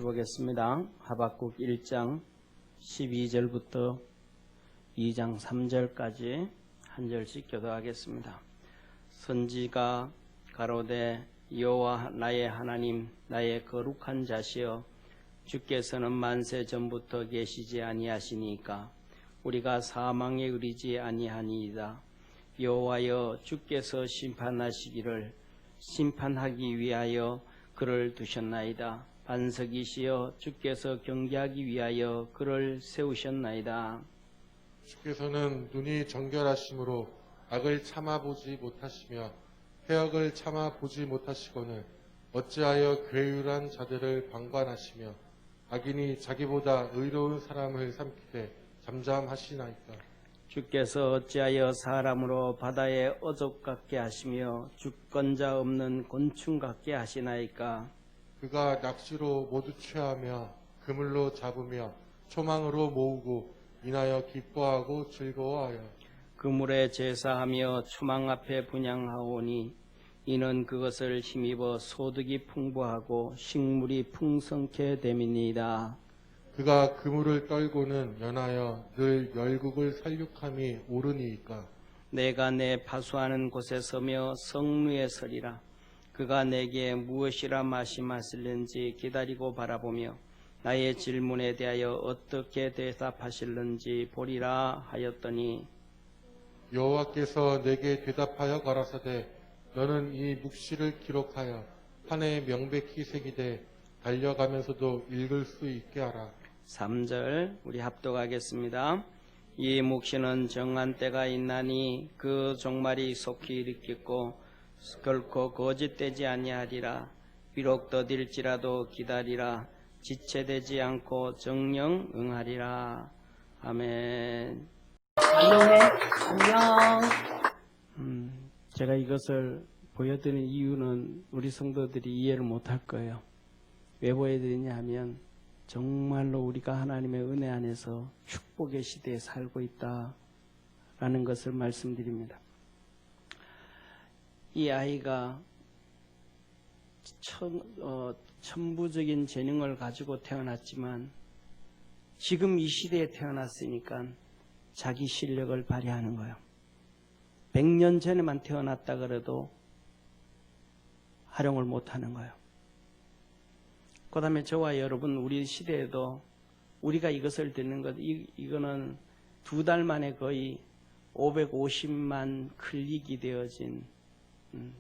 보겠습니다. 하박국 1장 12절부터 2장 3절까지 한 절씩 교도하겠습니다. 선지가 가로되 여호와 나의 하나님 나의 거룩한 자시여 주께서는 만세 전부터 계시지 아니하시니까 우리가 사망에 이르지 아니하니이다. 여호와여 주께서 심판하시기를 심판하기 위하여 그를 두셨나이다. 반석이시여 주께서 경계하기 위하여 그를 세우셨나이다. 주께서는 눈이 정결하심으로 악을 참아보지 못하시며 해악을 참아보지 못하시거늘 어찌하여 괴율한 자들을 방관하시며 악인이 자기보다 의로운 사람을 삼키되 잠잠하시나이까. 주께서 어찌하여 사람으로 바다의 어족 같게 하시며 주권자 없는 곤충 같게 하시나이까. 그가 낚시로 모두 취하며 그물로 잡으며 초망으로 모으고 인하여 기뻐하고 즐거워하여 그물에 제사하며 초망 앞에 분향하오니 이는 그것을 힘입어 소득이 풍부하고 식물이 풍성케 됨이니이다. 그가 그물을 떨고는 연하여 늘 열국을 살육함이 옳으니이까. 내가 내 파수하는 곳에 서며 성루에 서리라. 그가 내게 무엇이라 말씀하실는지 기다리고 바라보며 나의 질문에 대하여 어떻게 대답하실는지 보리라 하였더니 여호와께서 내게 대답하여 가라사대 너는 이 묵시를 기록하여 판에 명백히 새기되 달려가면서도 읽을 수 있게 하라. 3절 우리 합독하겠습니다. 이 묵시는 정한 때가 있나니 그 종말이 속히 일으켰고 결코 거짓되지 아니하리라. 비록 더딜지라도 기다리라. 지체되지 않고 정령 응하리라. 아멘. 안녕. 제가 이것을 보여드리는 이유는 우리 성도들이 이해를 못할 거예요. 왜 보여드리냐 하면 정말로 우리가 하나님의 은혜 안에서 축복의 시대에 살고 있다라는 것을 말씀드립니다. 이 아이가 천부적인 재능을 가지고 태어났지만 지금 이 시대에 태어났으니까 자기 실력을 발휘하는 거예요. 100년 전에만 태어났다 그래도 활용을 못하는 거예요. 그 다음에 저와 여러분 우리 시대에도 우리가 이것을 듣는 것 이거는 2달 만에 거의 550만 클릭이 되어진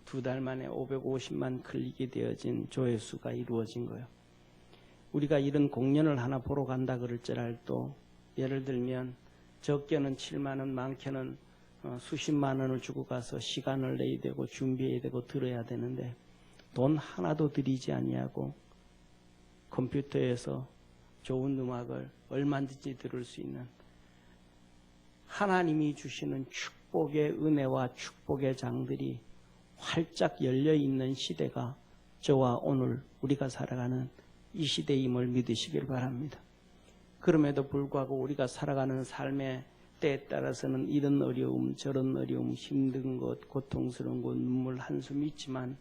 2달 만에 550만 클릭이 되어진 조회수가 이루어진 거예요. 우리가 이런 공연을 하나 보러 간다 그럴지라도 예를 들면 적게는 7만 원, 많게는 수십만 원을 주고 가서 시간을 내야 되고 준비해야 되고 들어야 되는데 돈 하나도 들이지 아니하고 컴퓨터에서 좋은 음악을 얼마든지 들을 수 있는 하나님이 주시는 축복의 은혜와 축복의 장들이 활짝 열려있는 시대가 저와 오늘 우리가 살아가는 이 시대임을 믿으시길 바랍니다. 그럼에도 불구하고 우리가 살아가는 삶의 때에 따라서는 이런 어려움 저런 어려움 힘든 것 고통스러운 것 눈물 한숨 있지만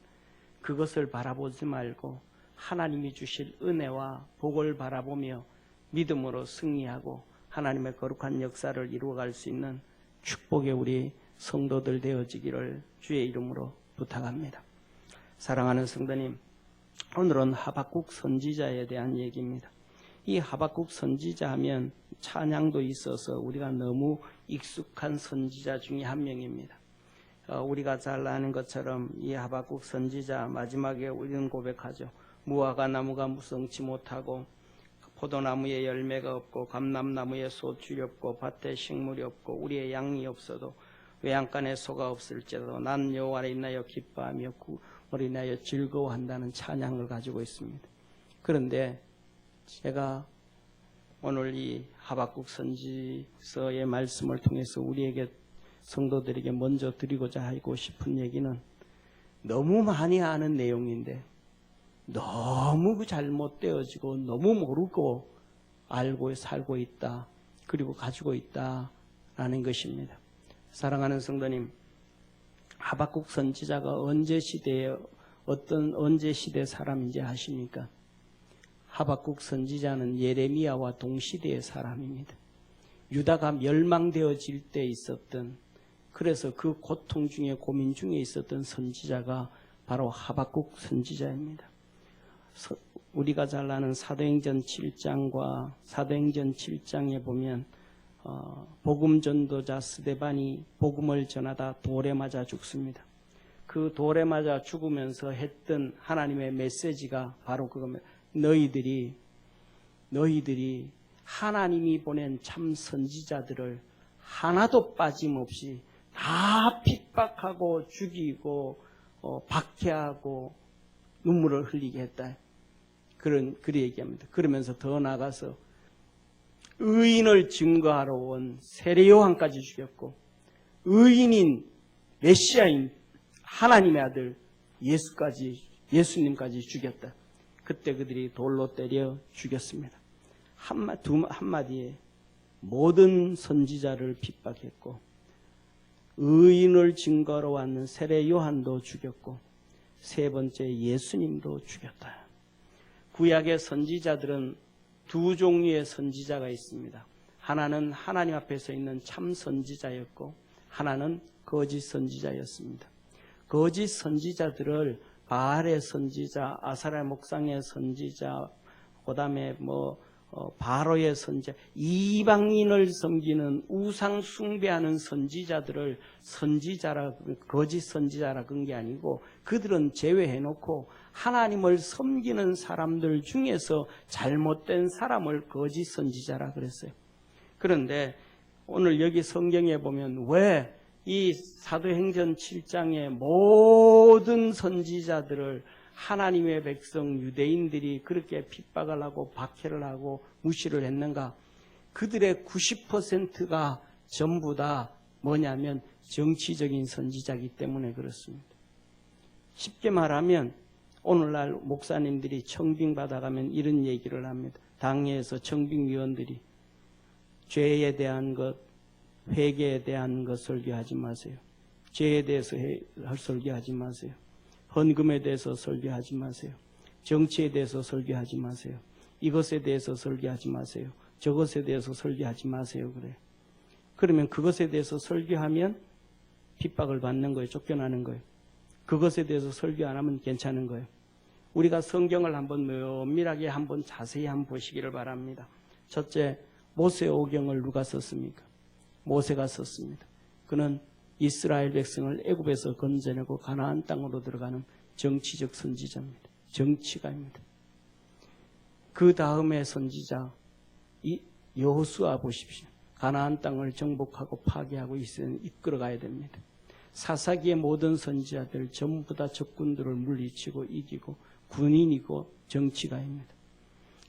그것을 바라보지 말고 하나님이 주실 은혜와 복을 바라보며 믿음으로 승리하고 하나님의 거룩한 역사를 이루어갈 수 있는 축복의 우리 성도들 되어지기를 주의 이름으로 부탁합니다. 사랑하는 성도님, 오늘은 하박국 선지자에 대한 얘기입니다. 이 하박국 선지자 하면 찬양도 있어서 우리가 너무 익숙한 선지자 중에 한 명입니다. 우리가 잘 아는 것처럼 이 하박국 선지자 마지막에 우리는 고백하죠. 무화과 나무가 무성치 못하고 포도나무에 열매가 없고 감람나무에 소출이 없고 밭에 식물이 없고 우리의 양이 없어도 외양간에 소가 없을지라도 난 여호와를 인하여 기뻐하며 구원을 인하여 즐거워한다는 찬양을 가지고 있습니다. 그런데 제가 오늘 이 하박국 선지서의 말씀을 통해서 우리에게 성도들에게 먼저 드리고자 하고 싶은 얘기는 너무 많이 아는 내용인데 너무 잘못되어지고 너무 모르고 알고 살고 있다. 그리고 가지고 있다라는 것입니다. 사랑하는 성도님, 하박국 선지자가 언제 시대 사람인지 아십니까? 하박국 선지자는 예레미야와 동시대의 사람입니다. 유다가 멸망되어질 때 있었던, 그래서 그 고통 중에 고민 중에 있었던 선지자가 바로 하박국 선지자입니다. 우리가 잘 아는 사도행전 7장과 사도행전 7장에 보면 복음 전도자 스데반이 복음을 전하다 돌에 맞아 죽습니다. 그 돌에 맞아 죽으면서 했던 하나님의 메시지가 바로 그겁니다. 너희들이 하나님이 보낸 참 선지자들을 하나도 빠짐없이 다 핍박하고 죽이고 박해하고 눈물을 흘리게 했다. 그리 얘기합니다. 그러면서 더 나가서 의인을 증거하러 온 세례 요한까지 죽였고, 의인인 메시아인 하나님의 아들 예수님까지 죽였다. 그때 그들이 돌로 때려 죽였습니다. 한마디에 모든 선지자를 핍박했고, 의인을 증거하러 왔는 세례 요한도 죽였고, 세 번째 예수님도 죽였다. 구약의 선지자들은 두 종류의 선지자가 있습니다. 하나는 하나님 앞에서 있는 참 선지자였고, 하나는 거짓 선지자였습니다. 거짓 선지자들을 바알의 선지자, 아사랴 목상의 선지자, 그 다음에 바로의 선지자, 이방인을 섬기는 우상 숭배하는 선지자들을 거짓 선지자라 그런 게 아니고, 그들은 제외해놓고 하나님을 섬기는 사람들 중에서 잘못된 사람을 거짓 선지자라 그랬어요. 그런데 오늘 여기 성경에 보면 왜 이 사도행전 7장의 모든 선지자들을 하나님의 백성 유대인들이 그렇게 핍박을 하고 박해를 하고 무시를 했는가? 그들의 90%가 전부 다 뭐냐면 정치적인 선지자이기 때문에 그렇습니다. 쉽게 말하면 오늘날 목사님들이 청빙 받아가면 이런 얘기를 합니다. 당회에서 청빙위원들이 죄에 대한 것, 회개에 대한 것 설교하지 마세요. 죄에 대해서 설교하지 마세요. 헌금에 대해서 설교하지 마세요. 정치에 대해서 설교하지 마세요. 이것에 대해서 설교하지 마세요. 저것에 대해서 설교하지 마세요. 그래요. 그러면 그것에 대해서 설교하면 핍박을 받는 거예요. 쫓겨나는 거예요. 그것에 대해서 설교 안 하면 괜찮은 거예요. 우리가 성경을 한번 면밀하게 한번 자세히 한번 보시기를 바랍니다. 첫째, 모세오경을 누가 썼습니까? 모세가 썼습니다. 그는 이스라엘 백성을 애굽에서 건져내고 가나안 땅으로 들어가는 정치적 선지자입니다. 정치가입니다. 그 다음에 선지자 여호수아 보십시오. 가나안 땅을 정복하고 파괴하고 이끌어가야 됩니다. 사사기의 모든 선지자들 전부 다 적군들을 물리치고 이기고 군인이고 정치가입니다.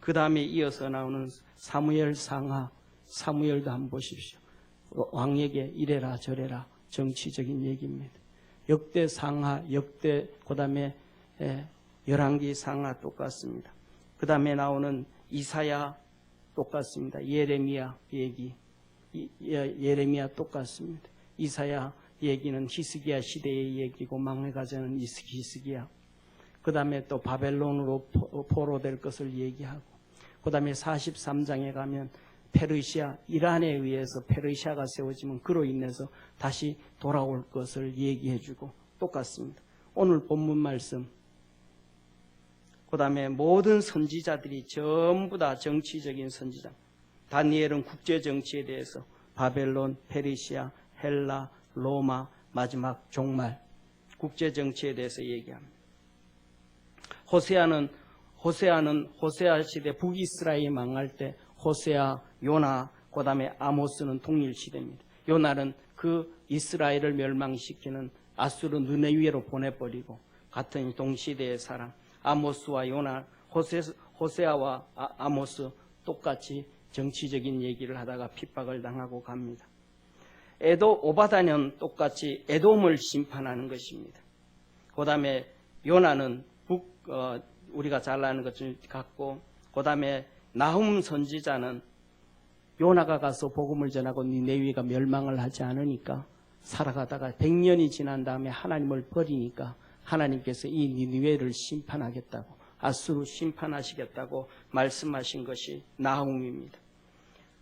그 다음에 이어서 나오는 사무엘 상하, 사무엘도 한번 보십시오. 왕에게 이래라 저래라 정치적인 얘기입니다. 역대 상하, 역대 그 다음에 열왕기 상하 똑같습니다. 그 다음에 나오는 이사야 똑같습니다. 예레미야 얘기, 예레미야 똑같습니다. 이사야 얘기는 히스기야 시대의 얘기고 망해가 되는 히스기야. 그 다음에 또 바벨론으로 포로될 것을 얘기하고, 그 다음에 43장에 가면 페르시아, 이란에 의해서 페르시아가 세워지면 그로 인해서 다시 돌아올 것을 얘기해주고 똑같습니다. 오늘 본문 말씀, 그 다음에 모든 선지자들이 전부 다 정치적인 선지자. 다니엘은 국제정치에 대해서 바벨론, 페르시아, 헬라, 로마, 마지막 종말 국제정치에 대해서 얘기합니다. 호세아 시대 북이스라엘이 망할 때 호세아, 요나, 그 다음에 아모스는 동일시대입니다. 요나는 그 이스라엘을 멸망시키는 아수르 느네위로 보내버리고 같은 동시대의 사람. 아모스와 요나, 호세아와 아모스 똑같이 정치적인 얘기를 하다가 핍박을 당하고 갑니다. 오바다는 똑같이 에돔을 심판하는 것입니다. 그 다음에 요나는 우리가 잘 아는 것 같고, 그 다음에 나훔 선지자는 요나가 가서 복음을 전하고 니네위가 멸망을 하지 않으니까 살아가다가 100년이 지난 다음에 하나님을 버리니까 하나님께서 이 니네위를 심판하겠다고 아수르 심판하시겠다고 말씀하신 것이 나훔입니다.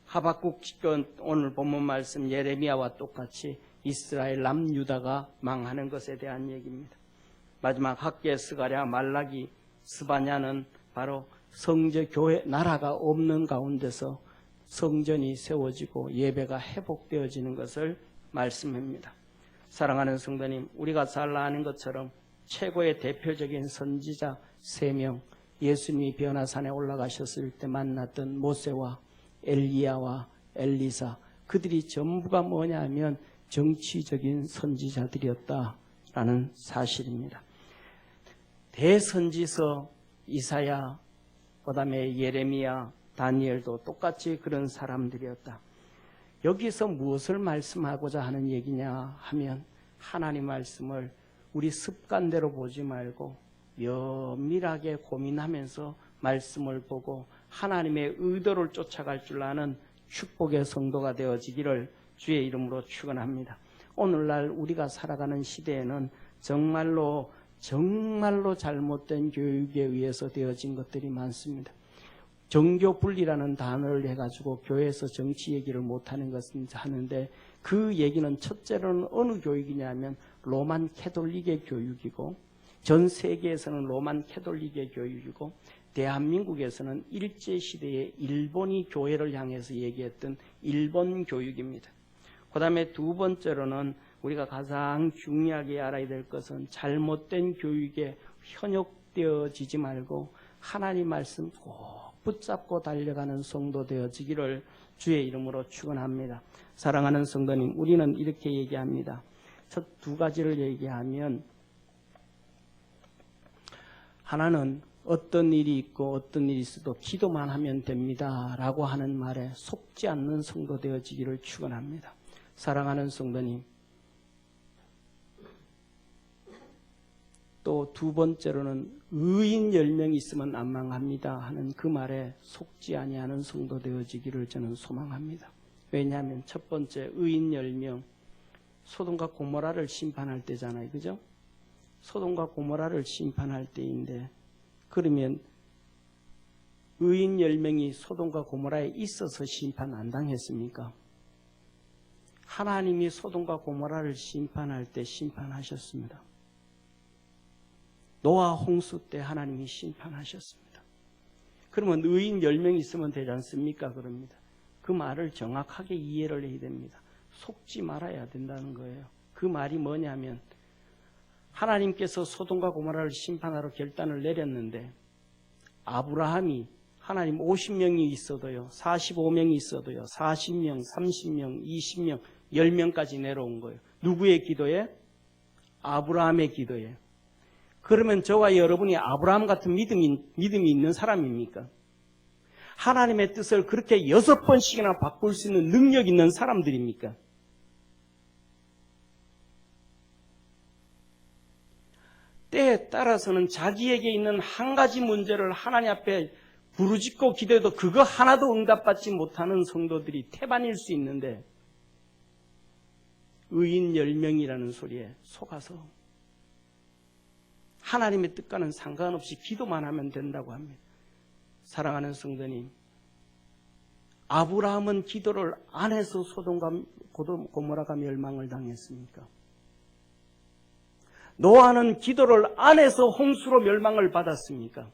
하박국 오늘 본문 말씀 예레미야와 똑같이 이스라엘 남유다가 망하는 것에 대한 얘기입니다. 마지막 학계, 스가랴, 말라기, 스바냐는 바로 성전 교회 나라가 없는 가운데서 성전이 세워지고 예배가 회복되어지는 것을 말씀합니다. 사랑하는 성도님, 우리가 잘 아는 것처럼 최고의 대표적인 선지자 3명, 예수님이 변화산에 올라가셨을 때 만났던 모세와 엘리야와 엘리사, 그들이 전부가 뭐냐 하면 정치적인 선지자들이었다라는 사실입니다. 대선지서 이사야, 그 다음에 예레미야, 다니엘도 똑같이 그런 사람들이었다. 여기서 무엇을 말씀하고자 하는 얘기냐 하면 하나님 말씀을 우리 습관대로 보지 말고 면밀하게 고민하면서 말씀을 보고 하나님의 의도를 쫓아갈 줄 아는 축복의 성도가 되어지기를 주의 이름으로 축원합니다. 오늘날 우리가 살아가는 시대에는 정말로 잘못된 교육에 의해서 되어진 것들이 많습니다. 정교분리라는 단어를 해가지고 교회에서 정치 얘기를 못하는 것은 하는데, 그 얘기는 첫째로는 어느 교육이냐면 로만 캐톨릭의 교육이고, 전 세계에서는 로만 캐톨릭의 교육이고, 대한민국에서는 일제시대에 일본이 교회를 향해서 얘기했던 일본 교육입니다. 그 다음에 두 번째로는 우리가 가장 중요하게 알아야 될 것은 잘못된 교육에 현혹되어지지 말고 하나님 말씀 꼭 붙잡고 달려가는 성도 되어지기를 주의 이름으로 축원합니다. 사랑하는 성도님, 우리는 이렇게 얘기합니다. 첫 두 가지를 얘기하면, 하나는 어떤 일이 있고 어떤 일이 있어도 기도만 하면 됩니다 라고 하는 말에 속지 않는 성도 되어지기를 축원합니다. 사랑하는 성도님, 또 두 번째로는 의인 10명 있으면 안 망합니다 하는 그 말에 속지 아니하는 성도 되어지기를 저는 소망합니다. 왜냐하면 첫 번째, 의인 10명, 소돔과 고모라를 심판할 때잖아요. 그죠? 소돔과 고모라를 심판할 때인데, 그러면 의인 10명이 소돔과 고모라에 있어서 심판 안 당했습니까? 하나님이 소돔과 고모라를 심판할 때 심판하셨습니다. 노아 홍수 때 하나님이 심판하셨습니다. 그러면 의인 10명 있으면 되지 않습니까? 그럽니다. 그 말을 정확하게 이해를 해야 됩니다. 속지 말아야 된다는 거예요. 그 말이 뭐냐면, 하나님께서 소돔과 고모라를 심판하러 결단을 내렸는데, 아브라함이 하나님 50명이 있어도요, 45명이 있어도요, 40명, 30명, 20명, 10명까지 내려온 거예요. 누구의 기도에? 아브라함의 기도에. 그러면 저와 여러분이 아브라함 같은 믿음이 있는 사람입니까? 하나님의 뜻을 그렇게 6번씩이나 바꿀 수 있는 능력 있는 사람들입니까? 때에 따라서는 자기에게 있는 한 가지 문제를 하나님 앞에 부르짖고 기도해도 그거 하나도 응답받지 못하는 성도들이 태반일 수 있는데, 의인 10명이라는 소리에 속아서 하나님의 뜻과는 상관없이 기도만 하면 된다고 합니다. 사랑하는 성도님, 아브라함은 기도를 안 해서 소돔과 고모라가 멸망을 당했습니까? 노아는 기도를 안 해서 홍수로 멸망을 받았습니까?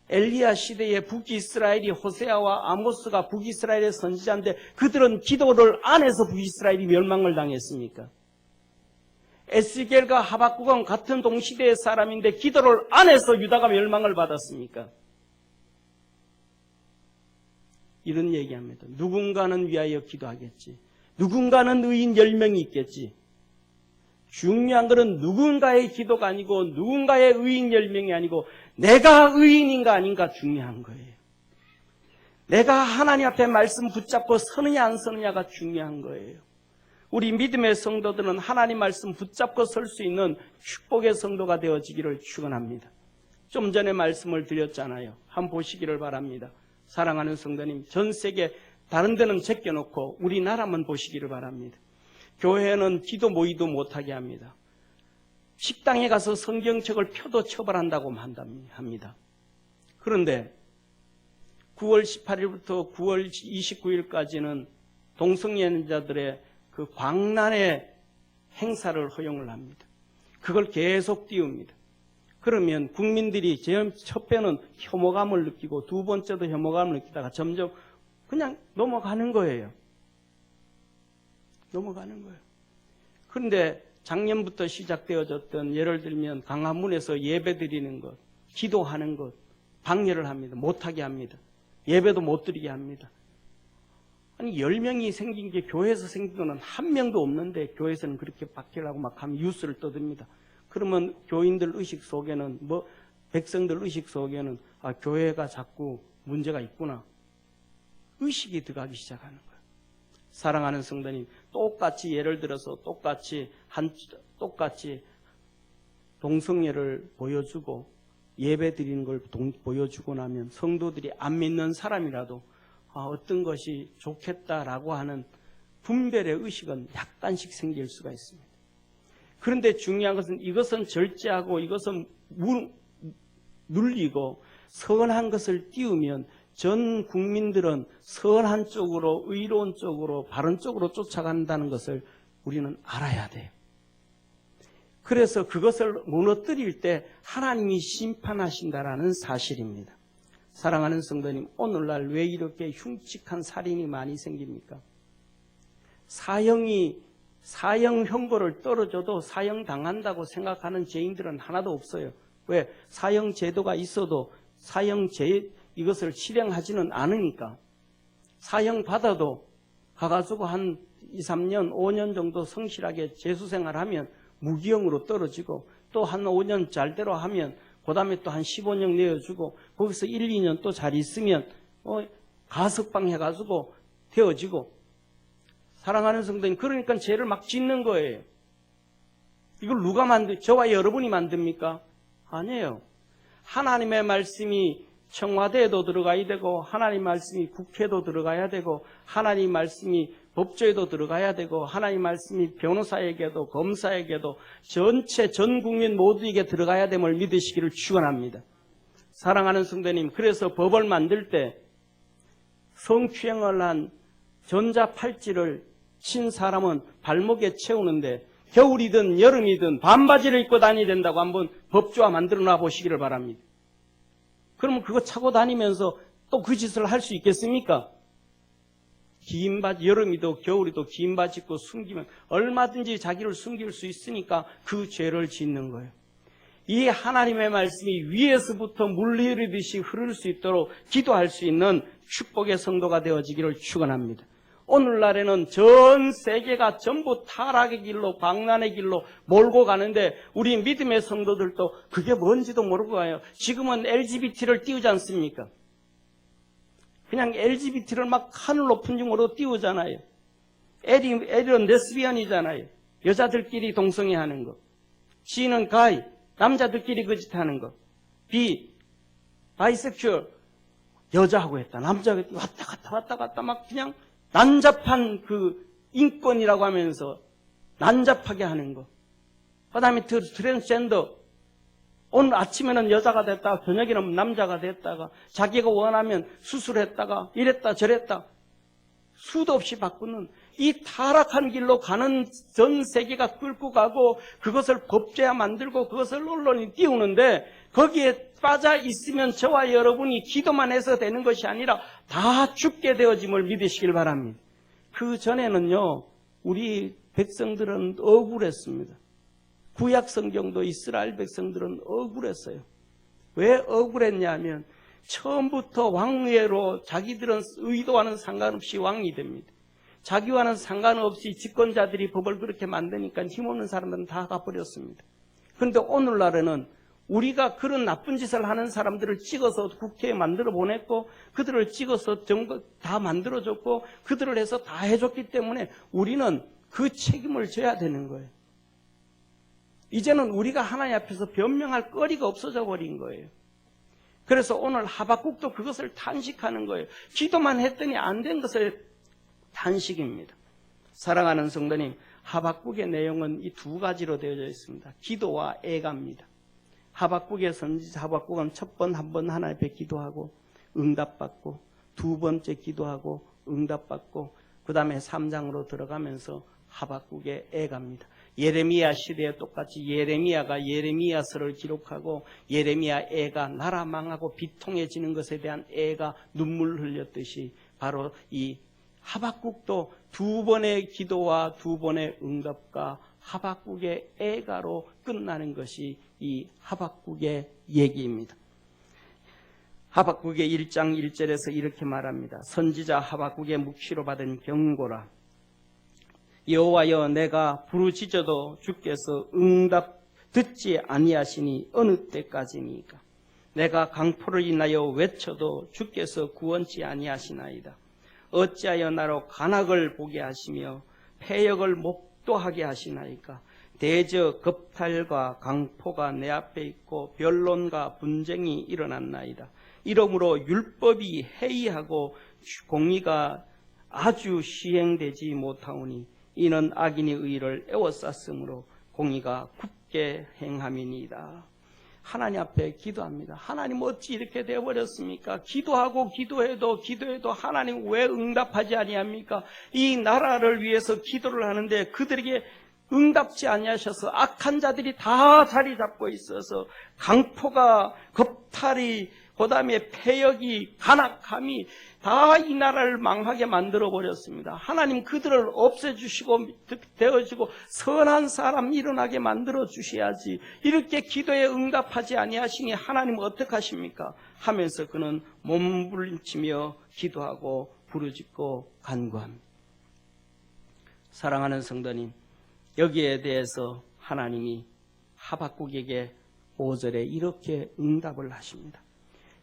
엘리야 시대에 북이스라엘이, 호세아와 아모스가 북이스라엘의 선지자인데 그들은 기도를 안 해서 북이스라엘이 멸망을 당했습니까? 에스겔과 하박국은 같은 동시대의 사람인데 기도를 안 해서 유다가 멸망을 받았습니까? 이런 얘기합니다. 누군가는 위하여 기도하겠지. 누군가는 의인 10명이 있겠지. 중요한 것은 누군가의 기도가 아니고 누군가의 의인 10명이 아니고 내가 의인인가 아닌가 중요한 거예요. 내가 하나님 앞에 말씀 붙잡고 서느냐 안 서느냐가 중요한 거예요. 우리 믿음의 성도들은 하나님 말씀 붙잡고 설 수 있는 축복의 성도가 되어지기를 축원합니다. 좀 전에 말씀을 드렸잖아요. 한번 보시기를 바랍니다. 사랑하는 성도님, 전 세계 다른 데는 제껴놓고 우리나라만 보시기를 바랍니다. 교회는 기도 모의도 못하게 합니다. 식당에 가서 성경책을 펴도 처벌한다고 합니다. 그런데 9월 18일부터 9월 29일까지는 동성애자들의 그 광란의 행사를 허용을 합니다. 그걸 계속 띄웁니다. 그러면 국민들이 첫 배는 혐오감을 느끼고 두 번째도 혐오감을 느끼다가 점점 그냥 넘어가는 거예요. 넘어가는 거예요. 그런데 작년부터 시작되어졌던 예를 들면 강화문에서 예배 드리는 것, 기도하는 것, 방해를 합니다. 못하게 합니다. 예배도 못 드리게 합니다. 아니 10명이 생긴 게 교회에서 생긴 거는 한 명도 없는데 교회에서는 그렇게 박해라고 막 하면 뉴스를 떠듭니다. 그러면 교인들 의식 속에는 백성들 의식 속에는 교회가 자꾸 문제가 있구나. 의식이 들어가기 시작하는 거예요. 사랑하는 성도님, 똑같이 예를 들어서 똑같이 동성애를 보여주고 예배 드리는 걸 보여주고 나면 성도들이 안 믿는 사람이라도 어떤 것이 좋겠다라고 하는 분별의 의식은 약간씩 생길 수가 있습니다. 그런데 중요한 것은 이것은 절제하고 이것은 눌리고 선한 것을 띄우면 전 국민들은 선한 쪽으로, 의로운 쪽으로, 바른 쪽으로 쫓아간다는 것을 우리는 알아야 돼요. 그래서 그것을 무너뜨릴 때 하나님이 심판하신다라는 사실입니다. 사랑하는 성도님, 오늘날 왜 이렇게 흉측한 살인이 많이 생깁니까? 사형 형고를 떨어져도 사형 당한다고 생각하는 죄인들은 하나도 없어요. 왜? 사형 제도가 있어도 이것을 실행하지는 않으니까. 사형 받아도 가가지고 한 2, 3년, 5년 정도 성실하게 재수생활하면 무기형으로 떨어지고 또 한 5년 잘대로 하면 그 다음에 또 한 15년 내어주고 거기서 1, 2년 또 잘 있으면 가석방 해가지고 되어지고. 사랑하는 성도님, 그러니까 죄를 막 짓는 거예요. 이걸 누가 저와 여러분이 만듭니까? 아니에요. 하나님의 말씀이 청와대에도 들어가야 되고 하나님 말씀이 국회에도 들어가야 되고 하나님 말씀이 법조에도 들어가야 되고 하나님 말씀이 변호사에게도 검사에게도 전체 전 국민 모두에게 들어가야 됨을 믿으시기를 축원합니다. 사랑하는 성도님, 그래서 법을 만들 때 성추행을 한 전자팔찌를 친 사람은 발목에 채우는데 겨울이든 여름이든 반바지를 입고 다녀야 된다고 한번 법조화 만들어 놔 보시기를 바랍니다. 그러면 그거 차고 다니면서 또 그 짓을 할 수 있겠습니까? 긴 바지, 여름이도 겨울이도 긴 바지 입고 숨기면 얼마든지 자기를 숨길 수 있으니까 그 죄를 짓는 거예요. 이 하나님의 말씀이 위에서부터 물 흐르듯이 흐를 수 있도록 기도할 수 있는 축복의 성도가 되어지기를 축원합니다. 오늘날에는 전 세계가 전부 타락의 길로, 광란의 길로 몰고 가는데 우리 믿음의 성도들도 그게 뭔지도 모르고 가요. 지금은 LGBT를 띄우지 않습니까? 그냥 LGBT를 막 하늘 높은 중으로 띄우잖아요. L은 레스비언이잖아요. 여자들끼리 동성애하는 거. G는 가이, 남자들끼리 그 짓 하는 거. B, 바이섹슈얼, 여자하고 했다. 남자하고 했다. 왔다 갔다 막 그냥 난잡한 그 인권이라고 하면서 난잡하게 하는 거. 그 다음에 트랜스젠더. 오늘 아침에는 여자가 됐다가 저녁에는 남자가 됐다가 자기가 원하면 수술했다가 이랬다 저랬다. 수도 없이 바꾸는 이 타락한 길로 가는 전 세계가 끌고 가고 그것을 법제화 만들고 그것을 언론이 띄우는데 거기에 빠져 있으면 저와 여러분이 기도만 해서 되는 것이 아니라 다 죽게 되어짐을 믿으시길 바랍니다. 그 전에는요, 우리 백성들은 억울했습니다. 구약 성경도 이스라엘 백성들은 억울했어요. 왜 억울했냐면 처음부터 왕위로 자기들은 의도와는 상관없이 왕이 됩니다. 자기와는 상관없이 집권자들이 법을 그렇게 만드니까 힘없는 사람들은 다 가버렸습니다. 그런데 오늘날에는 우리가 그런 나쁜 짓을 하는 사람들을 찍어서 국회에 만들어 보냈고 그들을 찍어서 정부 다 만들어줬고 그들을 해서 다 해줬기 때문에 우리는 그 책임을 져야 되는 거예요. 이제는 우리가 하나님 앞에서 변명할 거리가 없어져 버린 거예요. 그래서 오늘 하박국도 그것을 탄식하는 거예요. 기도만 했더니 안 된 것을 탄식입니다. 사랑하는 성도님, 하박국의 내용은 이 두 가지로 되어져 있습니다. 기도와 애가입니다. 하박국의 선지자 하박국은 첫 번 한 번 하나님 앞에 기도하고 응답받고, 두 번째 기도하고 응답받고, 그 다음에 3장으로 들어가면서 하박국의 애가입니다. 예레미야 시대에 똑같이 예레미야가 예레미야서를 기록하고, 예레미야 애가 나라 망하고 비통해지는 것에 대한 애가 눈물 흘렸듯이 바로 이 하박국도 두 번의 기도와 두 번의 응답과 하박국의 애가로 끝나는 것이 이 하박국의 얘기입니다. 하박국의 1장 1절에서 이렇게 말합니다. 선지자 하박국의 묵시로 받은 경고라. 여호와여, 내가 부르짖어도 주께서 응답 듣지 아니하시니 어느 때까지니까? 내가 강포를 인하여 외쳐도 주께서 구원치 아니하시나이다. 어찌하여 나로 간악을 보게 하시며 패역을 목도하게 하시나이까? 대저 겁탈과 강포가 내 앞에 있고 변론과 분쟁이 일어났나이다. 이러므로 율법이 해이하고 공의가 아주 시행되지 못하오니 이는 악인의 의를 애워쌌으므로 공의가 굳게 행함이니이다. 하나님 앞에 기도합니다. 하나님 어찌 이렇게 되어버렸습니까? 기도하고 기도해도 하나님 왜 응답하지 아니합니까? 이 나라를 위해서 기도를 하는데 그들에게 응답지 아니하셔서 악한 자들이 다 자리 잡고 있어서 강포가, 겁탈이, 그 다음에 패역이, 간악함이 다 이 나라를 망하게 만들어 버렸습니다. 하나님 그들을 없애주시고 되어주고 선한 사람 일어나게 만들어 주셔야지. 이렇게 기도에 응답하지 아니하시니 하나님 어떡하십니까? 하면서 그는 몸부림치며 기도하고 부르짖고 간구합니다. 사랑하는 성도님, 여기에 대해서 하나님이 하박국에게 5절에 이렇게 응답을 하십니다.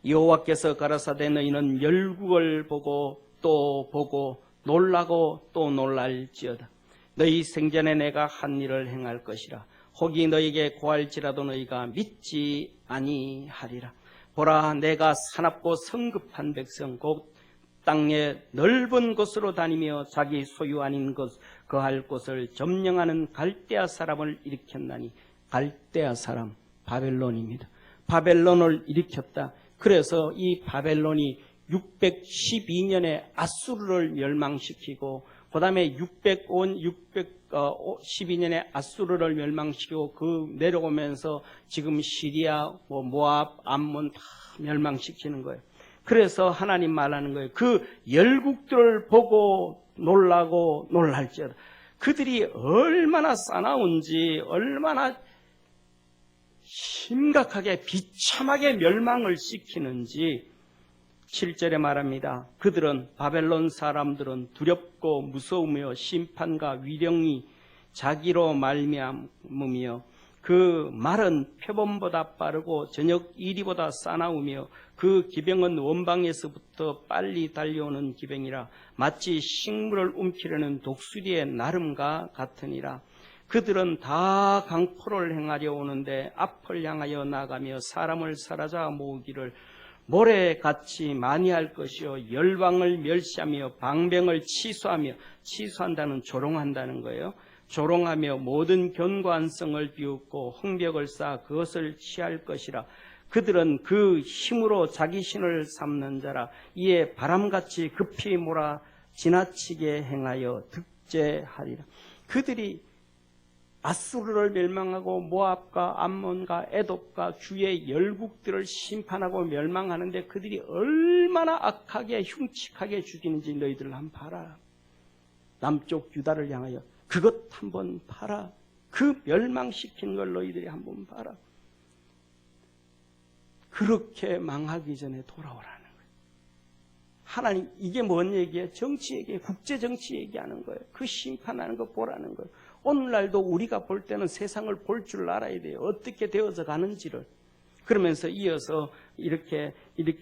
여호와께서 가라사대 너희는 열국을 보고 또 보고 놀라고 또 놀랄지어다. 너희 생전에 내가 한 일을 행할 것이라. 혹이 너희에게 고할지라도 너희가 믿지 아니하리라. 보라, 내가 사납고 성급한 백성 곧 땅의 넓은 곳으로 다니며 자기 소유 아닌 것 거할 곳을 점령하는 갈대아 사람을 일으켰나니, 갈대아 사람 바벨론입니다. 바벨론을 일으켰다. 그래서 이 바벨론이 612년에 아수르를 멸망시키고, 그 다음에 612년에 아수르를 멸망시키고 그 내려오면서 지금 시리아, 모압, 암몬 다 멸망시키는 거예요. 그래서 하나님 말하는 거예요. 그 열국들을 보고 놀라고 놀랄지어다. 그들이 얼마나 싸나운지, 얼마나 심각하게 비참하게 멸망을 시키는지 7절에 말합니다. 그들은, 바벨론 사람들은 두렵고 무서우며 심판과 위령이 자기로 말미암으며 그 말은 표범보다 빠르고 저녁 이리보다 싸나우며 그 기병은 원방에서부터 빨리 달려오는 기병이라 마치 식물을 움키려는 독수리의 나름과 같으니라. 그들은 다 강포를 행하려 오는데 앞을 향하여 나가며 사람을 사라져 모으기를 모래같이 많이 할 것이요 열방을 멸시하며 방병을 취소한다는 조롱한다는 거예요. 조롱하며 모든 견고한 성을 비웃고 흥벽을 쌓아 그것을 취할 것이라. 그들은 그 힘으로 자기 신을 삼는 자라. 이에 바람같이 급히 몰아 지나치게 행하여 득제하리라. 그들이 아수르를 멸망하고 모압과 암몬과 에돔과 주의 열국들을 심판하고 멸망하는데 그들이 얼마나 악하게 흉측하게 죽이는지 너희들 한번 봐라. 남쪽 유다를 향하여 그것 한번 봐라. 그 멸망시킨 걸 너희들이 한번 봐라. 그렇게 망하기 전에 돌아오라는 거예요. 하나님, 이게 뭔 얘기예요? 정치 얘기예요. 국제 정치 얘기하는 거예요. 그 심판하는 거 보라는 거예요. 오늘날도 우리가 볼 때는 세상을 볼 줄 알아야 돼요. 어떻게 되어서 가는지를. 그러면서 이어서 이렇게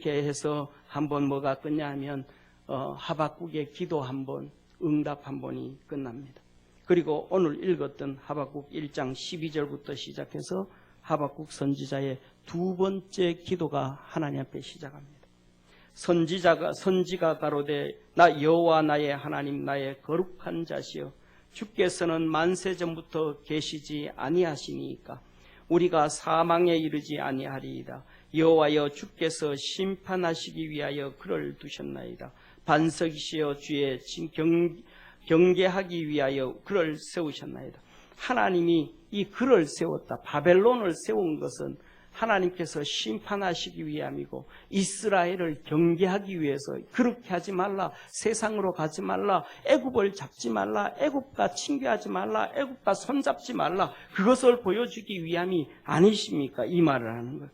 해서 한번 뭐가 끝냐 하면 하박국의 기도 한 번, 응답 한 번이 끝납니다. 그리고 오늘 읽었던 하박국 1장 12절부터 시작해서 하박국 선지자의 두 번째 기도가 하나님 앞에 시작합니다. 선지가 가로되 나 여호와 나의 하나님 나의 거룩한 자시여 주께서는 만세 전부터 계시지 아니하시니까 우리가 사망에 이르지 아니하리이다. 여호와여 주께서 심판하시기 위하여 그를 두셨나이다. 반석이시여 주의 경계하기 위하여 그를 세우셨나이다. 하나님이 이 그를 세웠다. 바벨론을 세운 것은 하나님께서 심판하시기 위함이고 이스라엘을 경계하기 위해서 그렇게 하지 말라, 세상으로 가지 말라, 애굽을 잡지 말라, 애굽과 친교하지 말라, 애굽과 손잡지 말라, 그것을 보여주기 위함이 아니십니까? 이 말을 하는 거예요.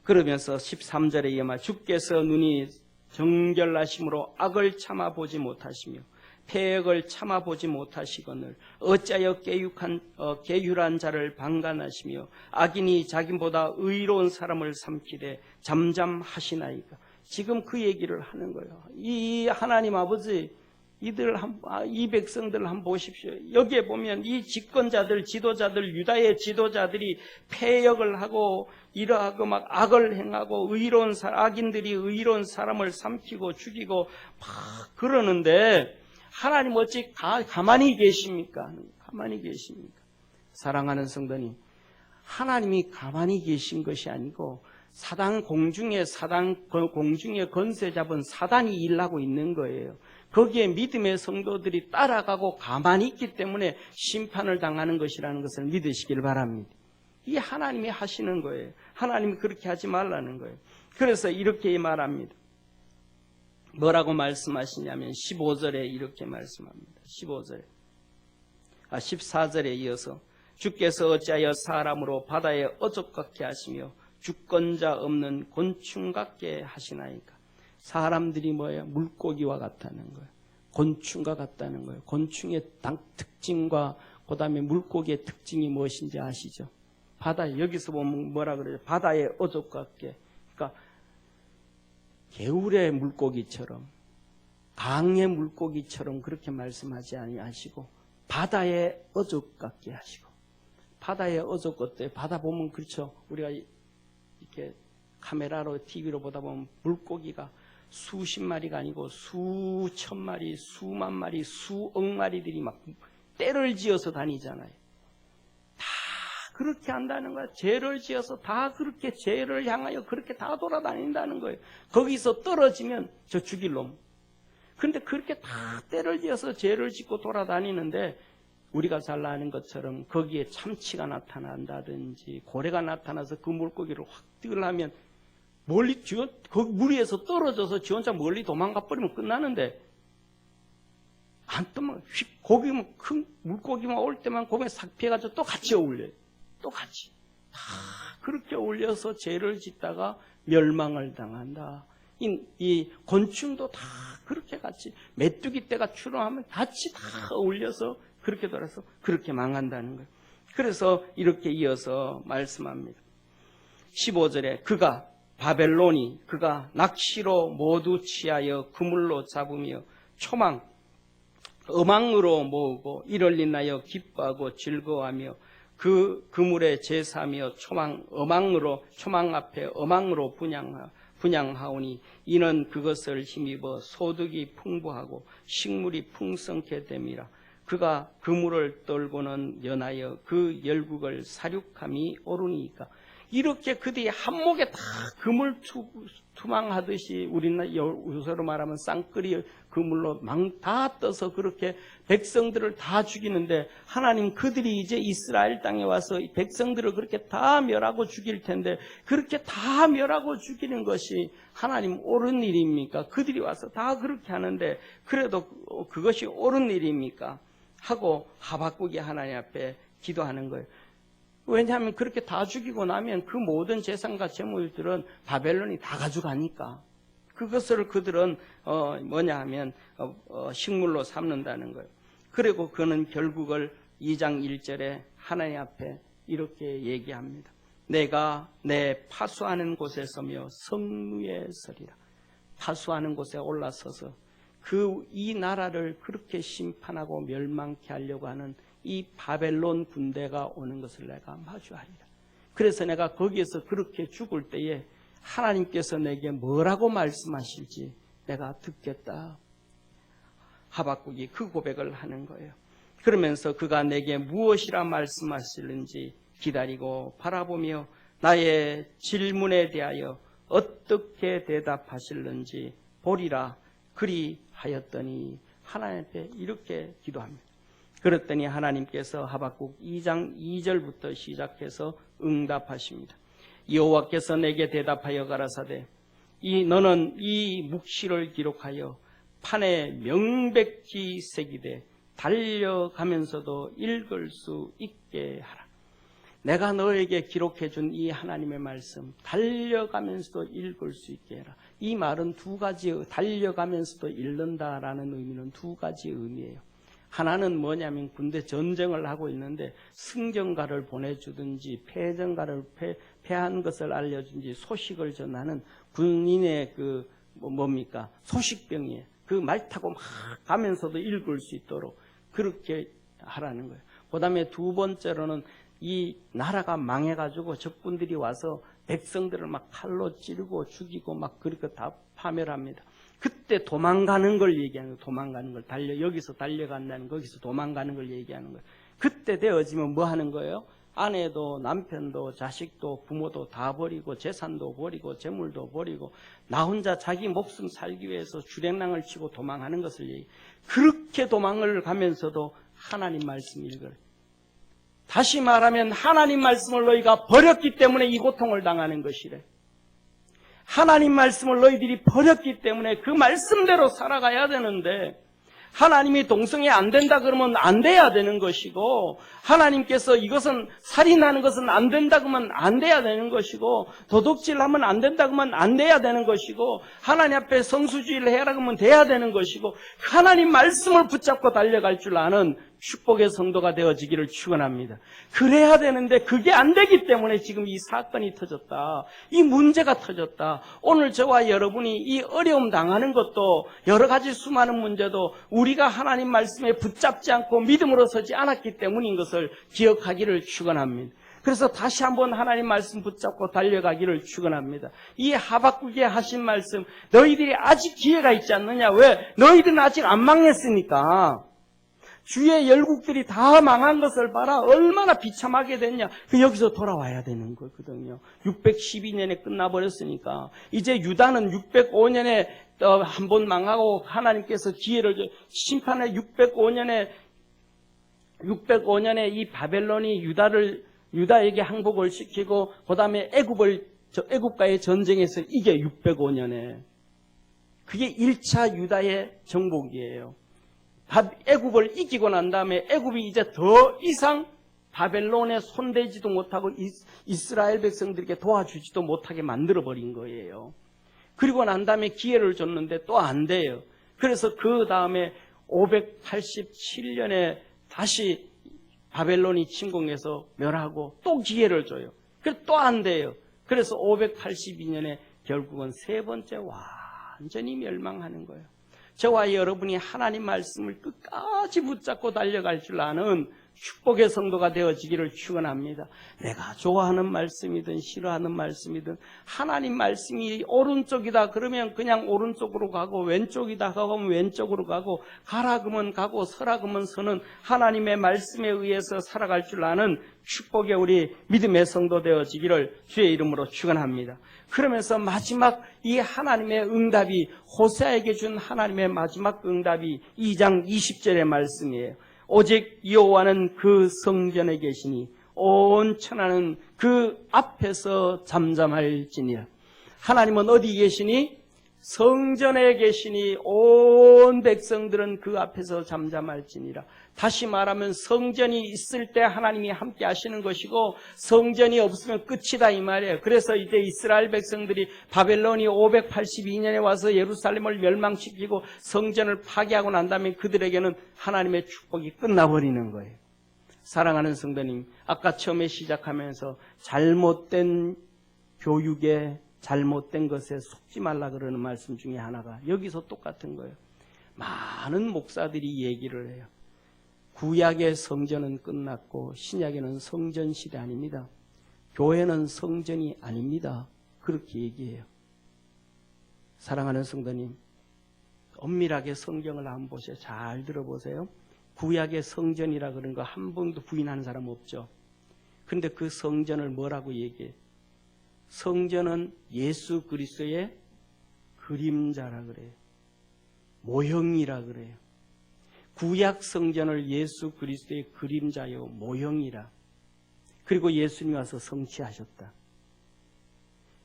그러면서 13절에 이 말, 주께서 눈이 정결하심으로 악을 참아보지 못하시며 패역을 참아보지 못하시거늘 어찌하여 계율한 자를 방관하시며 악인이 자기보다 의로운 사람을 삼키되 잠잠하시나이까. 지금 그 얘기를 하는 거예요. 이 하나님 아버지 이 백성들 한번 보십시오. 여기에 보면 이 집권자들, 지도자들, 유다의 지도자들이 패역을 하고 이러하고 막 악을 행하고 악인들이 의로운 사람을 삼키고 죽이고 막 그러는데 하나님 어찌 가만히 계십니까? 가만히 계십니까? 사랑하는 성도님, 하나님이 가만히 계신 것이 아니고 공중에 건세 잡은 사단이 일하고 있는 거예요. 거기에 믿음의 성도들이 따라가고 가만히 있기 때문에 심판을 당하는 것이라는 것을 믿으시길 바랍니다. 이게 하나님이 하시는 거예요. 하나님이 그렇게 하지 말라는 거예요. 그래서 이렇게 말합니다. 뭐라고 말씀하시냐면 15절에 이렇게 말씀합니다. 14절에 이어서 주께서 어찌하여 사람으로 바다에 어족같게 하시며 주권자 없는 곤충 같게 하시나이까. 사람들이 뭐예요? 물고기와 같다는 거예요. 곤충과 같다는 거예요. 곤충의 특징과 그 다음에 물고기의 특징이 무엇인지 아시죠? 바다에, 여기서 보면 뭐라 그래요? 바다에 어족 같게. 그러니까 개울의 물고기처럼, 강의 물고기처럼 그렇게 말씀하지 아니하시고 바다에 어족 같게 하시고. 바다에 어족 같대. 바다 보면 그렇죠. 우리가 이렇게 카메라로 TV로 보다 보면 물고기가 수십 마리가 아니고 수천 마리, 수만 마리, 수억 마리들이 막 떼를 지어서 다니잖아요. 다 그렇게 한다는 거야. 죄를 지어서 다 그렇게 죄를 향하여 그렇게 다 돌아다닌다는 거예요. 거기서 떨어지면 저 죽일 놈. 그런데 그렇게 다 떼를 지어서 죄를 짓고 돌아다니는데 우리가 잘 아는 것처럼 거기에 참치가 나타난다든지 고래가 나타나서 그 물고기를 확 뜨려면 멀리 그 물 위에서 떨어져서 지 혼자 멀리 도망가 버리면 끝나는데 안 뜨면 고기만 큰 물고기만 올 때만 고기에 싹 피해가지고 또 같이 어울려요. 또 같이 다 그렇게 올려서 죄를 짓다가 멸망을 당한다. 이 곤충도 다 그렇게 같이 메뚜기 떼가 출렁하면 같이 다 어울려서 그렇게 돌아서 그렇게 망한다는 거예요. 그래서 이렇게 이어서 말씀합니다. 15절에 바벨론이 그가 낚시로 모두 취하여 그물로 잡으며 어망으로 모으고 이를 인하여 기뻐하고 즐거워하며 그 그물에 제사하며 초망 앞에 어망으로 분양하오니 이는 그것을 힘입어 소득이 풍부하고 식물이 풍성케 됨이라. 그가 그물을 떨고는 연하여 그 열국을 사륙함이 오르니까. 이렇게 그들이 한목에 다 그물 투망하듯이 우리는 요새로 말하면 쌍끌이 그물로 다 떠서 그렇게 백성들을 다 죽이는데 하나님 그들이 이제 이스라엘 땅에 와서 백성들을 그렇게 다 멸하고 죽일 텐데 그렇게 다 멸하고 죽이는 것이 하나님 옳은 일입니까? 그들이 와서 다 그렇게 하는데 그래도 그것이 옳은 일입니까? 하고 하박국이 하나님 앞에 기도하는 거예요. 왜냐하면 그렇게 다 죽이고 나면 그 모든 재산과 재물들은 바벨론이 다 가져가니까 그것을 그들은 뭐냐 하면 식물로 삼는다는 거예요. 그리고 그는 결국을 2장 1절에 하나님 앞에 이렇게 얘기합니다. 내가 내 파수하는 곳에 서며 성루에 서리라. 파수하는 곳에 올라서서 이 나라를 그렇게 심판하고 멸망케 하려고 하는 이 바벨론 군대가 오는 것을 내가 마주하리라. 그래서 내가 거기에서 그렇게 죽을 때에 하나님께서 내게 뭐라고 말씀하실지 내가 듣겠다. 하박국이 그 고백을 하는 거예요. 그러면서 그가 내게 무엇이라 말씀하실는지 기다리고 바라보며 나의 질문에 대하여 어떻게 대답하실는지 보리라 그리하였더니 하나님 앞에 이렇게 기도합니다. 그랬더니 하나님께서 하박국 2장 2절부터 시작해서 응답하십니다. 여호와께서 내게 대답하여 가라사대 너는 이 묵시를 기록하여 판에 명백히 새기되 달려가면서도 읽을 수 있게 하라. 내가 너에게 기록해 준 이 하나님의 말씀 달려가면서도 읽을 수 있게 해라. 이 말은 두 가지, 달려가면서도 읽는다라는 의미는 두 가지 의미예요. 하나는 뭐냐면 군대 전쟁을 하고 있는데 승전가를 보내주든지 패전가를 패한 것을 알려준지 소식을 전하는 군인의 뭡니까? 소식병이에요. 그 말 타고 막 가면서도 읽을 수 있도록 그렇게 하라는 거예요. 그 다음에 두 번째로는 이 나라가 망해가지고 적군들이 와서 백성들을 막 칼로 찌르고 죽이고 막 그렇게 다 파멸합니다. 그때 도망가는 걸 얘기하는 거예요. 도망가는 걸 여기서 달려간다는 거기서 도망가는 걸 얘기하는 거예요. 그때 되어지면 뭐 하는 거예요? 아내도 남편도 자식도 부모도 다 버리고 재산도 버리고 재물도 버리고 나 혼자 자기 목숨 살기 위해서 주랭랑을 치고 도망하는 것을 얘기해요. 그렇게 도망을 가면서도 하나님 말씀 읽어요. 다시 말하면 하나님 말씀을 너희가 버렸기 때문에 이 고통을 당하는 것이래. 하나님 말씀을 너희들이 버렸기 때문에 그 말씀대로 살아가야 되는데 하나님이 동성애 안 된다 그러면 안 돼야 되는 것이고 하나님께서 이것은 살인하는 것은 안 된다 그러면 안 돼야 되는 것이고 도둑질하면 안 된다 그러면 안 돼야 되는 것이고 하나님 앞에 성수주의를 해라 그러면 돼야 되는 것이고 하나님 말씀을 붙잡고 달려갈 줄 아는 축복의 성도가 되어지기를 축원합니다. 그래야 되는데 그게 안 되기 때문에 지금 이 사건이 터졌다. 이 문제가 터졌다. 오늘 저와 여러분이 이 어려움 당하는 것도 여러 가지 수많은 문제도 우리가 하나님 말씀에 붙잡지 않고 믿음으로 서지 않았기 때문인 것을 기억하기를 축원합니다. 그래서 다시 한번 하나님 말씀 붙잡고 달려가기를 축원합니다. 이 하박국에 하신 말씀 너희들이 아직 기회가 있지 않느냐. 왜? 너희들은 아직 안 망했으니까. 주의 열국들이 다 망한 것을 봐라. 얼마나 비참하게 됐냐. 여기서 돌아와야 되는 거거든요. 612년에 끝나버렸으니까. 이제 유다는 605년에 한 번 망하고 하나님께서 기회를 심판의 605년에 이 바벨론이 유다에게 항복을 시키고 그 다음에 애굽과의 전쟁에서 이게 605년에. 그게 1차 유다의 정복이에요. 애굽을 이기고 난 다음에 애굽이 이제 더 이상 바벨론에 손대지도 못하고 이스라엘 백성들에게 도와주지도 못하게 만들어버린 거예요. 그리고 난 다음에 기회를 줬는데 또 안 돼요. 그래서 그 다음에 587년에 다시 바벨론이 침공해서 멸하고 또 기회를 줘요. 그래서 또 안 돼요. 그래서 582년에 결국은 세 번째 완전히 멸망하는 거예요. 저와 여러분이 하나님 말씀을 끝까지 붙잡고 달려갈 줄 아는 축복의 성도가 되어지기를 축원합니다. 내가 좋아하는 말씀이든 싫어하는 말씀이든 하나님 말씀이 오른쪽이다 그러면 그냥 오른쪽으로 가고 왼쪽이다 하면 왼쪽으로 가고 가라 그러면 가고 서라 그러면 서는 하나님의 말씀에 의해서 살아갈 줄 아는 축복의 우리 믿음의 성도 되어지기를 주의 이름으로 축원합니다. 그러면서 마지막 이 하나님의 응답이 호세아에게 준 하나님의 마지막 응답이 2장 20절의 말씀이에요. 오직 여호와는 그 성전에 계시니 온 천하는 그 앞에서 잠잠할지니라. 하나님은 어디 계시니? 성전에 계시니 온 백성들은 그 앞에서 잠잠할지니라. 다시 말하면 성전이 있을 때 하나님이 함께 하시는 것이고 성전이 없으면 끝이다 이 말이에요. 그래서 이제 이스라엘 백성들이 바벨론이 582년에 와서 예루살렘을 멸망시키고 성전을 파괴하고 난 다음에 그들에게는 하나님의 축복이 끝나버리는 거예요. 사랑하는 성도님, 아까 처음에 시작하면서 잘못된 교육에 잘못된 것에 속지 말라 그러는 말씀 중에 하나가 여기서 똑같은 거예요. 많은 목사들이 얘기를 해요. 구약의 성전은 끝났고 신약에는 성전 시대 아닙니다. 교회는 성전이 아닙니다. 그렇게 얘기해요. 사랑하는 성도님, 엄밀하게 성경을 한번 보세요. 잘 들어보세요. 구약의 성전이라 그런 거 한 번도 부인하는 사람 없죠. 그런데 그 성전을 뭐라고 얘기해? 성전은 예수 그리스도의 그림자라 그래요. 모형이라 그래요. 구약 성전을 예수 그리스도의 그림자요 모형이라. 그리고 예수님이 와서 성취하셨다.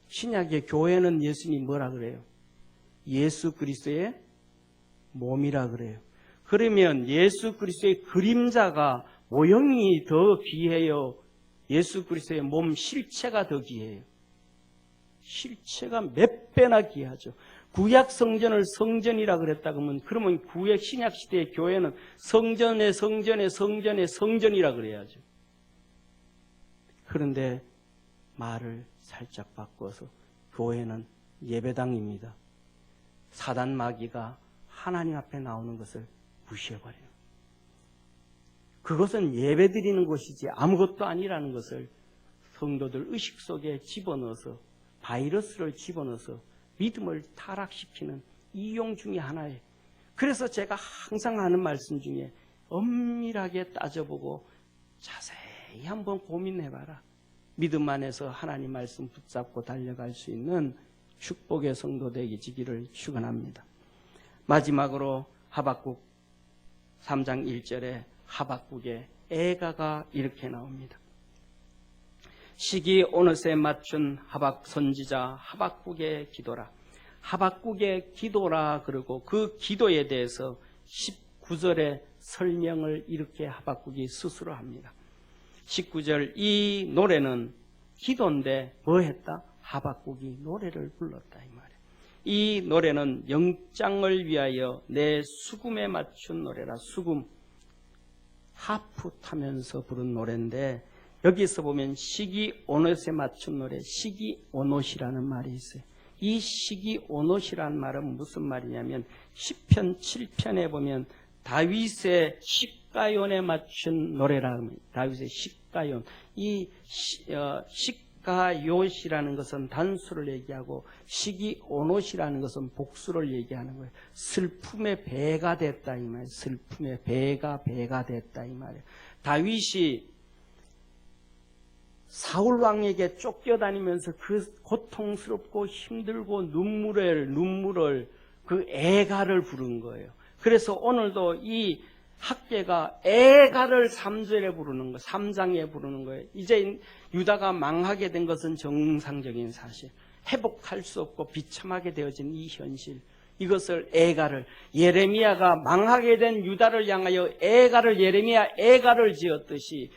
신약의 교회는 예수님이 뭐라 그래요? 예수 그리스도의 몸이라 그래요. 그러면 예수 그리스도의 그림자가 모형이 더 귀해요? 예수 그리스도의 몸 실체가 더 귀해요? 실체가 몇 배나 귀하죠. 구약 성전을 성전이라 그랬다 그러면 구약 신약 시대의 교회는 성전의 성전의 성전의 성전이라 그래야죠. 그런데 말을 살짝 바꿔서 교회는 예배당입니다. 사단 마귀가 하나님 앞에 나오는 것을 무시해버려요. 그것은 예배드리는 곳이지 아무것도 아니라는 것을 성도들 의식 속에 집어넣어서 바이러스를 집어넣어서 믿음을 타락시키는 이용 중에 하나예요. 그래서 제가 항상 하는 말씀 중에 엄밀하게 따져보고 자세히 한번 고민해봐라. 믿음 안에서 하나님 말씀 붙잡고 달려갈 수 있는 축복의 성도 되기를 축원합니다. 마지막으로 하박국 3장 1절에 하박국의 애가가 이렇게 나옵니다. 시기 오넛에 맞춘 하박 선지자 하박국의 기도라. 하박국의 기도라 그러고 그 기도에 대해서 19절에 설명을 이렇게 하박국이 스스로 합니다. 19절 이 노래는 기도인데 뭐 했다? 하박국이 노래를 불렀다 이 말이에요. 이 노래는 영장을 위하여 내 수금에 맞춘 노래라. 수금 하프 타면서 부른 노래인데 여기서 보면 시기 오넛에 맞춘 노래 시기 오넛이라는 말이 있어요. 이 시기 오넛이라는 말은 무슨 말이냐면 시편 7편에 보면 다윗의 식가연에 맞춘 노래라 합니다. 다윗의 식가연. 이 식가요시라는 것은 단수를 얘기하고 시기 오롯이라는 것은 복수를 얘기하는 거예요. 슬픔의 배가 됐다 이 말이에요. 슬픔의 배가 됐다 이 말이에요. 다윗이 사울 왕에게 쫓겨다니면서 그 고통스럽고 힘들고 눈물을 그 애가를 부른 거예요. 그래서 오늘도 이 학계가 애가를 3절에 부르는 거, 3장에 부르는 거예요. 이제 유다가 망하게 된 것은 정상적인 사실. 회복할 수 없고 비참하게 되어진 이 현실. 이것을 애가를, 예레미야가 망하게 된 유다를 향하여 예레미야 애가를 지었듯이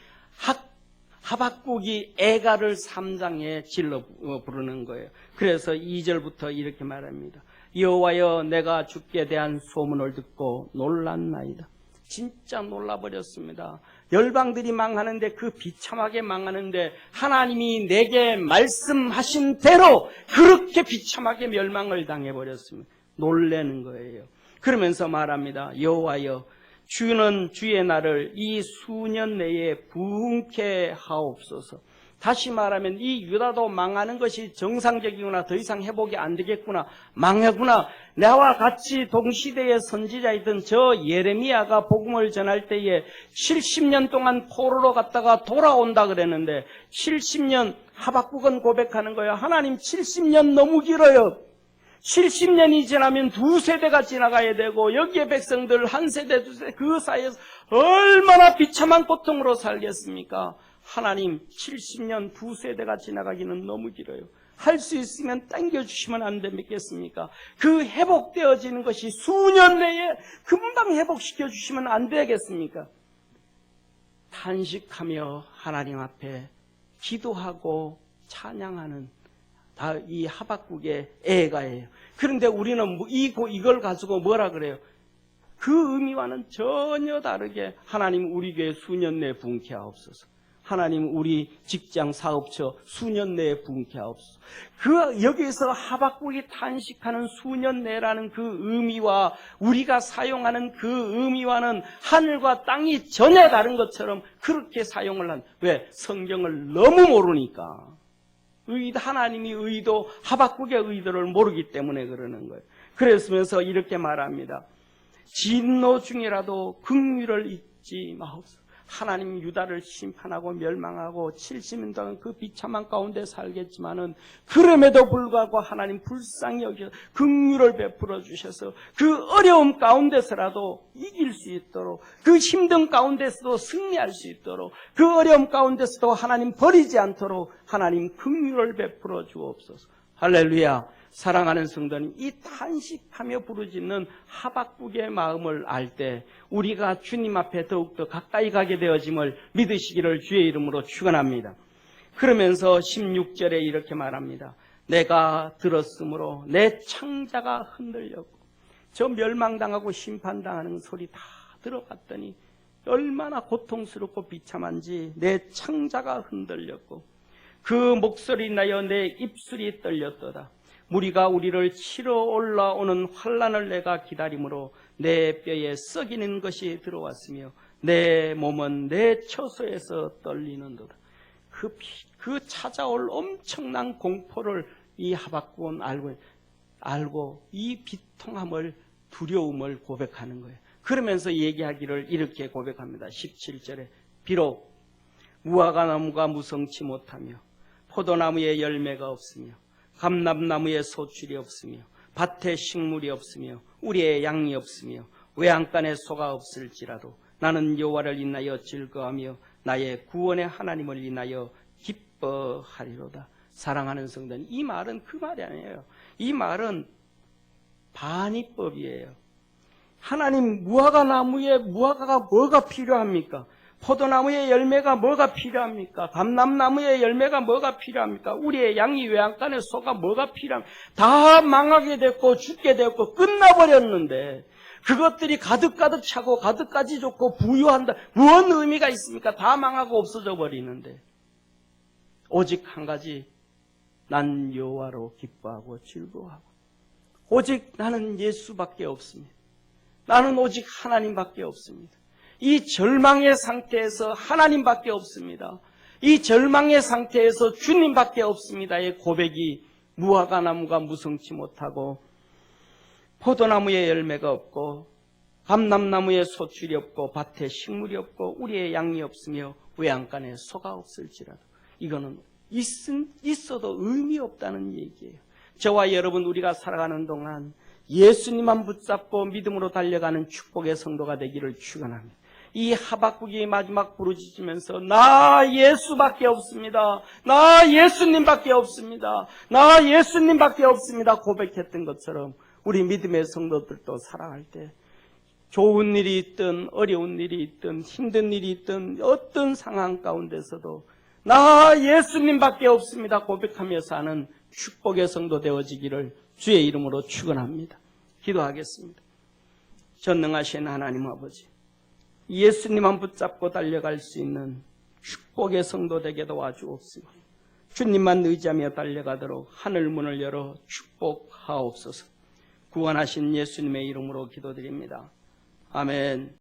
하박국이 애가를 3장에 질러 부르는 거예요. 그래서 2절부터 이렇게 말합니다. 여호와여 내가 주께 대한 소문을 듣고 놀랐나이다. 진짜 놀라버렸습니다. 열방들이 망하는데 그 비참하게 망하는데 하나님이 내게 말씀하신 대로 그렇게 비참하게 멸망을 당해버렸습니다. 놀라는 거예요. 그러면서 말합니다. 여호와여 주는 주의 날을 이 수년 내에 부흥케 하옵소서. 다시 말하면 이 유다도 망하는 것이 정상적이구나. 더 이상 회복이 안 되겠구나. 망하구나. 나와 같이 동시대의 선지자이던 저 예레미야가 복음을 전할 때에 70년 동안 포로로 갔다가 돌아온다 그랬는데 70년 하박국은 고백하는 거예요. 하나님 70년 너무 길어요. 70년이 지나면 두 세대가 지나가야 되고 여기에 백성들 한 세대 두 세대 그 사이에서 얼마나 비참한 고통으로 살겠습니까? 하나님 70년 두 세대가 지나가기는 너무 길어요. 할 수 있으면 당겨주시면 안 되겠습니까? 그 회복되어지는 것이 수년 내에 금방 회복시켜 주시면 안 되겠습니까? 탄식하며 하나님 앞에 기도하고 찬양하는 다 이 하박국의 애가예요. 그런데 우리는 이걸 가지고 뭐라 그래요? 그 의미와는 전혀 다르게 하나님 우리 교회 수년 내에 부흥케 하옵소서. 하나님 우리 직장 사업처 수년 내에 부흥케 하옵소서. 여기에서 하박국이 탄식하는 수년 내라는 그 의미와 우리가 사용하는 그 의미와는 하늘과 땅이 전혀 다른 것처럼 그렇게 사용을 왜? 성경을 너무 모르니까. 하나님이 의도, 하박국의 의도를 모르기 때문에 그러는 거예요. 그랬으면서 이렇게 말합니다. 진노 중이라도 긍휼을 잊지 마옵소서. 하나님 유다를 심판하고 멸망하고 70년 동안 그 비참한 가운데 살겠지만은 그럼에도 불구하고 하나님 불쌍히 여겨 긍휼을 베풀어 주셔서 그 어려움 가운데서라도 이길 수 있도록, 그 힘든 가운데서도 승리할 수 있도록, 그 어려움 가운데서도 하나님 버리지 않도록 하나님 긍휼을 베풀어 주옵소서. 할렐루야. 사랑하는 성도님, 이 탄식하며 부르짖는 하박국의 마음을 알 때 우리가 주님 앞에 더욱더 가까이 가게 되어짐을 믿으시기를 주의 이름으로 축원합니다. 그러면서 16절에 이렇게 말합니다. 내가 들었으므로 내 창자가 흔들렸고, 저 멸망당하고 심판당하는 소리 다 들어봤더니 얼마나 고통스럽고 비참한지 내 창자가 흔들렸고 그 목소리 나여 내 입술이 떨렸도다. 무리가 우리를 치러 올라오는 환난을 내가 기다림으로 내 뼈에 썩이는 것이 들어왔으며 내 몸은 내 처소에서 떨리는도다. 그 찾아올 엄청난 공포를 이 하박국은 알고 이 비통함을, 두려움을 고백하는 거예요. 그러면서 얘기하기를 이렇게 고백합니다. 17절에 비록 무화과나무가 무성치 못하며 포도나무에 열매가 없으며 감람나무에 소출이 없으며 밭에 식물이 없으며 우리의 양이 없으며 외양간에 소가 없을지라도 나는 여호와를 인하여 즐거하며 나의 구원의 하나님을 인하여 기뻐하리로다. 사랑하는 성도님, 이 말은 그 말이 아니에요. 이 말은 반의법이에요. 하나님, 무화과나무에 무화과가 뭐가 필요합니까? 포도나무의 열매가 뭐가 필요합니까? 감람나무의 열매가 뭐가 필요합니까? 우리의 양이 외양간에 소가 뭐가 필요합니까? 다 망하게 됐고 죽게 됐고 끝나버렸는데 그것들이 가득가득 차고 가득까지 좋고 부유한다. 무슨 의미가 있습니까? 다 망하고 없어져 버리는데 오직 한 가지, 난 여호와로 기뻐하고 즐거워하고 오직 나는 예수밖에 없습니다. 나는 오직 하나님밖에 없습니다. 이 절망의 상태에서 하나님밖에 없습니다. 이 절망의 상태에서 주님밖에 없습니다의 고백이 무화과나무가 무성치 못하고 포도나무에 열매가 없고 감람나무에 소출이 없고 밭에 식물이 없고 우리의 양이 없으며 외양간에 소가 없을지라도, 이거는 있어도 의미 없다는 얘기예요. 저와 여러분, 우리가 살아가는 동안 예수님만 붙잡고 믿음으로 달려가는 축복의 성도가 되기를 축원합니다. 이 하박국이 마지막 부르짖으면서 나 예수밖에 없습니다. 나 예수님밖에 없습니다. 나 예수님밖에 없습니다. 고백했던 것처럼 우리 믿음의 성도들도 살아갈 때 좋은 일이 있든 어려운 일이 있든 힘든 일이 있든 어떤 상황 가운데서도 나 예수님밖에 없습니다 고백하며 사는 축복의 성도 되어지기를 주의 이름으로 축원합니다. 기도하겠습니다. 전능하신 하나님 아버지, 예수님만 붙잡고 달려갈 수 있는 축복의 성도 되게 도와주옵시고 주님만 의지하며 달려가도록 하늘 문을 열어 축복하옵소서. 구원하신 예수님의 이름으로 기도드립니다. 아멘.